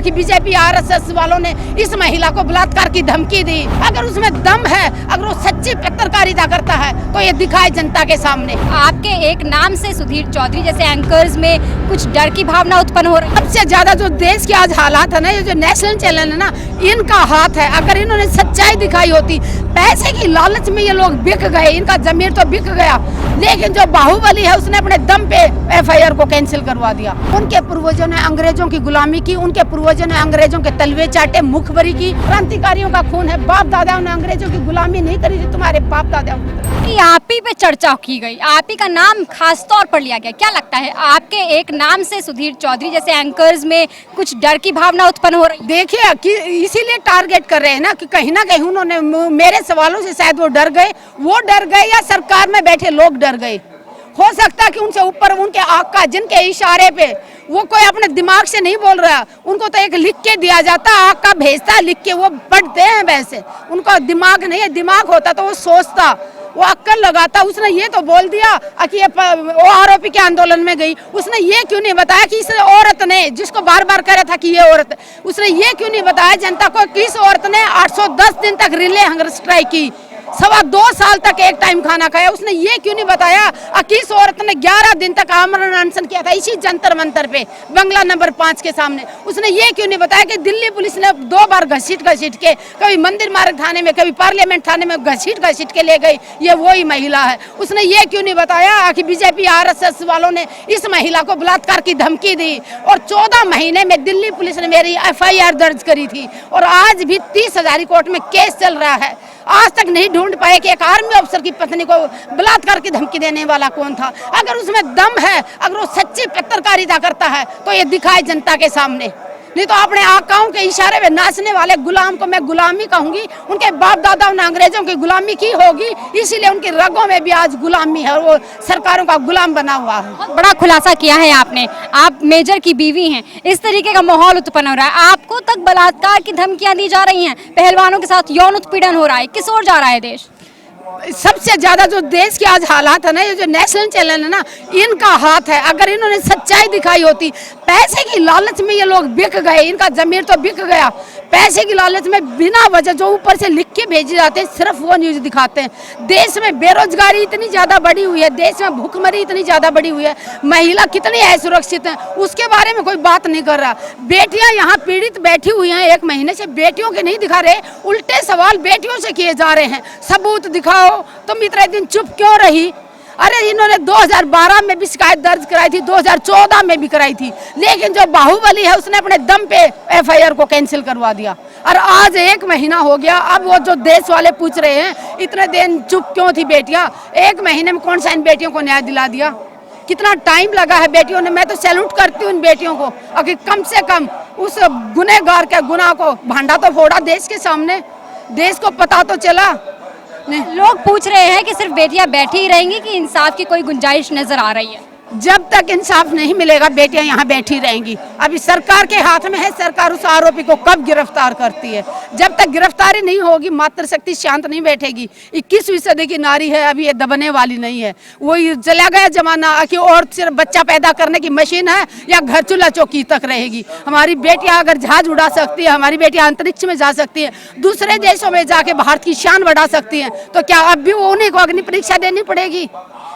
कि BJP RSS वालों ने इस महिला को बलात्कार की धमकी दी। अगर उसमें दम है, अगर वो सच्ची पत्रकारिता करता है तो ये दिखाए जनता के सामने। आपके एक नाम से सुधीर चौधरी जैसे एंकर्स में कुछ डर की भावना उत्पन्न हो रही है। सबसे ज्यादा जो देश के आज हालात है ना, ये जो नेशनल चैनल है ना, इनका हाथ है। अगर इन्होंने सच्चाई दिखाई होती, पैसे की लालच में ये लोग बिक गए, इनका जमीर तो बिक गया, लेकिन जो बाहुबली है उसने अपने दम पे एफआईआर को कैंसिल करवा दिया। उनके पूर्वजों ने अंग्रेजों की गुलामी की, उनके पूर्वजों ने अंग्रेजों के तलवे चाटे, मुखबरी की। क्रांतिकारियों का खून है, बाप दादाओं ने अंग्रेजों की गुलामी नहीं करी थी, तुम्हारे बाप दादाओं कि आप ही पे चर्चा की गई, आप ही का नाम खास तौर पर लिया गया। क्या लगता है आपके एक नाम से सुधीर चौधरी जैसे एंकर्स में कुछ डर की भावना उत्पन्न हो रही है? देखिए कि इसीलिए टारगेट कर रहे हैं ना कि कहीं ना कहीं उन्होंने मेरे सवालों से शायद वो डर गए या सरकार में बैठे लोग डर गए। हो सकता है कि उनसे ऊपर उनके आका जिनके इशारे पे वो कोई अपने दिमाग से नहीं बोल रहा, उनको तो एक लिख के दिया जाता, आका भेजता लिख के, वो पढ़ते हैं। वैसे उनका दिमाग नहीं है, दिमाग होता तो वो सोचता, वो अक्कल लगाता। उसने ये तो बोल दिया कि ये वो आरोपी के आंदोलन में गई, उसने ये क्यों नहीं बताया कि इस औरत ने, जिसको बार बार कह रहा था कि ये औरत, उसने ये क्यों नहीं बताया जनता को कि इस औरत ने 810 दिन तक रिले हंगर स्ट्राइक की, 2.25 साल तक एक टाइम खाना खाया। उसने ये क्यों नहीं बताया कि इस औरत ने 11 दिन तक आमरण अनशन किया था इसी जंतर मंतर पे, बंगला नंबर 5 के सामने। उसने ये क्यों नहीं बताया कि दिल्ली पुलिस ने 2 बार घसीट के, कभी मंदिर मार्ग थाने में, कभी पार्लियामेंट थाने में घसीट के ले गई, ये वही महिला है। उसने ये क्यों नहीं बताया कि बीजेपी आरएसएस वालों ने इस महिला को बलात्कार की धमकी दी और 14 महीने में दिल्ली पुलिस ने मेरी एफआईआर दर्ज करी थी और आज भी 30 हजारी कोर्ट में केस चल रहा है। आज तक नहीं ढूंढ पाए कि एक आर्मी अफसर की पत्नी को बलात्कार की धमकी देने वाला कौन था। अगर उसमें दम है, अगर वो सच्ची पत्रकारिता करता है तो ये दिखाए जनता के सामने, नहीं तो अपने आकाओं के इशारे में नाचने वाले गुलाम को मैं गुलामी कहूंगी। उनके बाप दादाओं ने अंग्रेजों की गुलामी की होगी, इसीलिए उनकी रगों में भी आज गुलामी है और वो सरकारों का गुलाम बना हुआ है। बहुत बड़ा खुलासा किया है आपने, आप मेजर की बीवी हैं, इस तरीके का माहौल उत्पन्न हो रहा है, आपको तक बलात्कार की धमकियां दी जा रही हैं, पहलवानों के साथ यौन उत्पीड़न हो रहा है, किस ओर जा रहा है देश? सबसे ज्यादा जो देश के आज हालात है ना, ये जो नेशनल चैनल है ना, इनका हाथ है। अगर इन्होंने सच्चाई दिखाई होती, पैसे की लालच में ये लोग बिक गए, इनका जमीर तो बिक गया। पैसे की लालच में बिना वजह जो ऊपर से लिख के भेजे जाते हैं, सिर्फ वो न्यूज दिखाते हैं। देश में बेरोजगारी इतनी ज्यादा बढ़ी हुई है, देश में भूखमरी इतनी ज्यादा बढ़ी हुई है, महिला कितनी असुरक्षित है उसके बारे में कोई बात नहीं कर रहा। बेटियां यहाँ पीड़ित बैठी हुई हैं, 1 महीने से बेटियों के नहीं दिखा रहे, उल्टे सवाल बेटियों से किए जा रहे हैं। सबूत दिखाओ, तुम इतने दिन चुप क्यों रही? अरे इन्होंने 2012 में भी शिकायत दर्ज कराई थी, 2014 में भी कराई थी, लेकिन जो बाहुबली है उसने अपने दम पे एफआईआर को कैंसिल करवा दिया। और आज 1 महीना हो गया, अब वो जो देश वाले पूछ रहे हैं इतने दिन चुप क्यों थी बेटियां? 1 महीने में कौन सा इन बेटियों को न्याय दिला दिया? कितना टाइम लगा है बेटियों ने। मैं तो सैल्यूट करती हूँ इन बेटियों को, अगर कम से कम उस गुनहगार के गुनाह को भांडा तो फोड़ा देश के सामने, देश को पता तो चला। लोग पूछ रहे हैं कि सिर्फ बेटियां बैठी ही रहेंगी कि इंसाफ की कोई गुंजाइश नजर आ रही है? जब तक इंसाफ नहीं मिलेगा बेटियां यहाँ बैठी रहेंगी। अभी सरकार के हाथ में है, सरकार उस आरोपी को कब गिरफ्तार करती है। जब तक गिरफ्तारी नहीं होगी मातृशक्ति शांत नहीं बैठेगी। 21वीं सदी की नारी है, अभी ये दबने वाली नहीं है। वही चला गया जमाना कि औरत सिर्फ बच्चा पैदा करने की मशीन है या घर चूल्हा चौकी तक रहेगी। हमारी बेटियां अगर जहाज उड़ा सकती है, हमारी बेटियां अंतरिक्ष में जा सकती है, दूसरे देशों में जाके भारत की शान बढ़ा सकती है, तो क्या अब भी उन्हीं को अग्नि परीक्षा देनी पड़ेगी?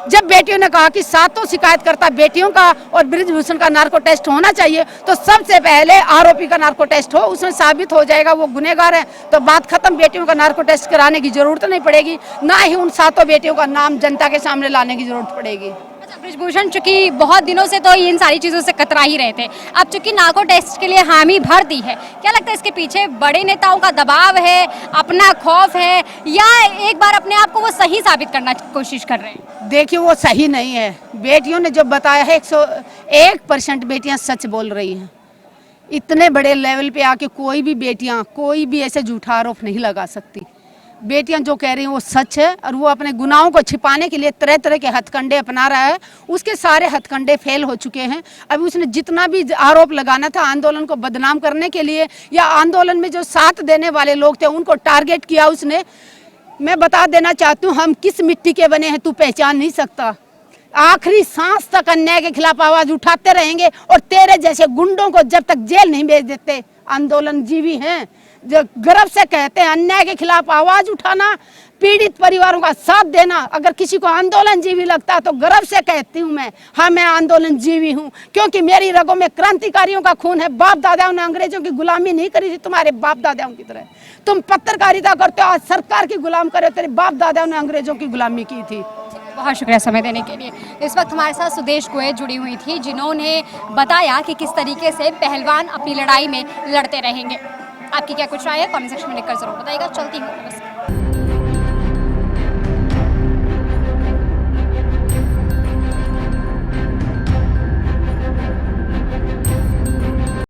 जब बेटियों ने कहा कि 7 शिकायतकर्ता बेटियों का और बृजभूषण का नार्को टेस्ट होना चाहिए, तो सबसे पहले आरोपी का नार्को टेस्ट हो, उसमें साबित हो जाएगा वो गुनहगार है तो बात खत्म। बेटियों का नार्को टेस्ट कराने की जरूरत नहीं पड़ेगी, ना ही उन 7 बेटियों का नाम जनता के सामने लाने की जरूरत पड़ेगी। बृजभूषण चूंकि बहुत दिनों से तो इन सारी चीज़ों से कतरा ही रहे थे, अब चूंकि नार्को टेस्ट के लिए हामी भर दी है, क्या लगता है इसके पीछे बड़े नेताओं का दबाव है, अपना खौफ है, या एक बार अपने आप को वो सही साबित करना कोशिश कर रहे हैं? देखिए वो सही नहीं है। बेटियों ने जो बताया है 101% बेटियां सच बोल रही हैं। इतने बड़े लेवल पे आके कोई भी बेटियां कोई भी ऐसे झूठा आरोप नहीं लगा सकती। बेटियां जो कह रही हैं वो सच है और वो अपने गुनाहों को छिपाने के लिए तरह तरह के हथकंडे अपना रहा है। उसके सारे हथकंडे फेल हो चुके हैं। अभी उसने जितना भी आरोप लगाना था आंदोलन को बदनाम करने के लिए या आंदोलन में जो साथ देने वाले लोग थे उनको टारगेट किया उसने। मैं बता देना चाहती हूँ, हम किस मिट्टी के बने हैं तू पहचान नहीं सकता। आखिरी सांस तक अन्याय के खिलाफ आवाज उठाते रहेंगे और तेरे जैसे गुंडों को जब तक जेल नहीं भेज देते आंदोलन जीवी हैं, जो गर्व से कहते हैं अन्याय के खिलाफ आवाज उठाना, पीड़ित परिवारों का साथ देना। अगर किसी को आंदोलन जीवी लगता है तो गर्व से कहती हूँ मैं, हाँ मैं आंदोलन जीवी हूँ, क्योंकि मेरी रगों में क्रांतिकारियों का खून है। बाप दादाओं ने अंग्रेजों की गुलामी नहीं करी थी तुम्हारे बाप दादाओं की तरह। तुम पत्रकारिता करते हो, आज सरकार की गुलाम करे, तेरे बाप दादाओं ने अंग्रेजों की गुलामी की थी। बहुत शुक्रिया समय देने के लिए। इस वक्त हमारे साथ सुदेश गोयल जुड़ी हुई थी, जिन्होंने बताया कि किस तरीके से पहलवान अपनी लड़ाई में लड़ते रहेंगे। आपकी क्या कुछ राय है, कमेंट सेक्शन में लिखकर जरूर बताइएगा। चलती हूँ, नमस्कार।